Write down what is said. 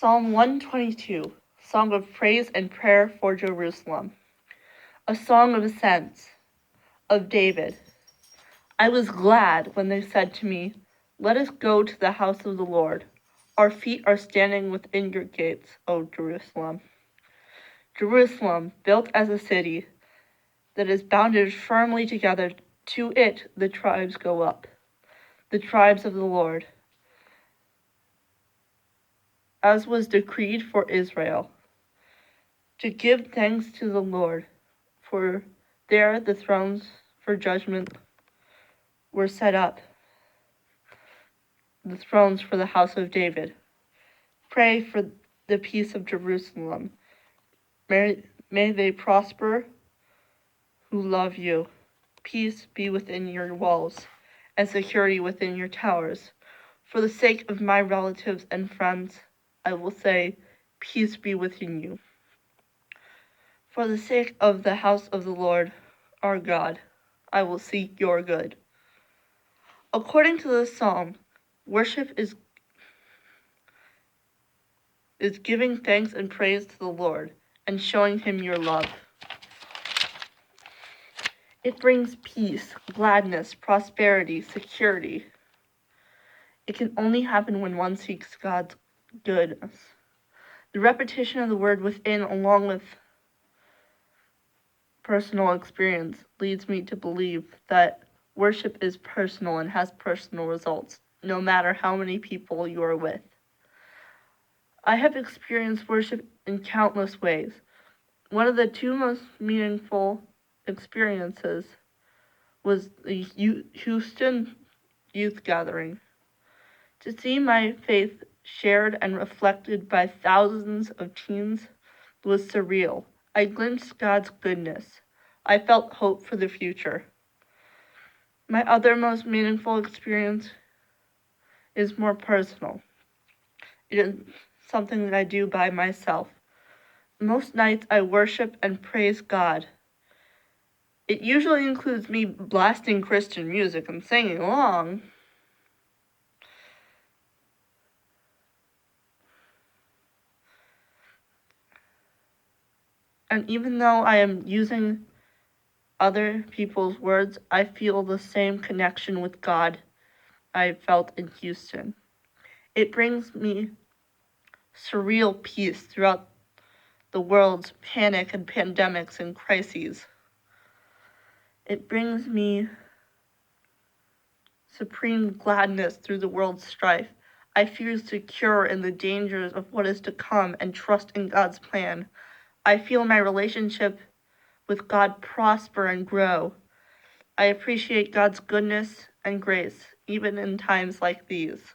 Psalm 122, Song of Praise and Prayer for Jerusalem. A song of ascents of David. I was glad when they said to me, "Let us go to the house of the Lord. Our feet are standing within your gates, O Jerusalem. Jerusalem, built as a city that is bounded firmly together, to it the tribes go up, the tribes of the Lord, as was decreed for Israel, to give thanks to the Lord, for there the thrones for judgment were set up, the thrones for the house of David. Pray for the peace of Jerusalem. May they prosper who love you. Peace be within your walls, and security within your towers. For the sake of my relatives and friends, I will say, peace be within you. For the sake of the house of the Lord, our God, I will seek your good. According to this psalm, worship is giving thanks and praise to the Lord and showing him your love. It brings peace, gladness, prosperity, security. It can only happen when one seeks God's goodness. The repetition of the word within, along with personal experience, leads me to believe that worship is personal and has personal results, no matter how many people you are with. I have experienced worship in countless ways. One of the two most meaningful experiences was the Houston youth gathering. To see my faith shared and reflected by thousands of teens was surreal. I glimpsed God's goodness. I felt hope for the future. My other most meaningful experience is more personal. It is something that I do by myself. Most nights I worship and praise God. It usually includes me blasting Christian music and singing along. And even though I am using other people's words, I feel the same connection with God I felt in Houston. It brings me surreal peace throughout the world's panic and pandemics and crises. It brings me supreme gladness through the world's strife. I feel secure in the dangers of what is to come and trust in God's plan. I feel my relationship with God prosper and grow. I appreciate God's goodness and grace, even in times like these.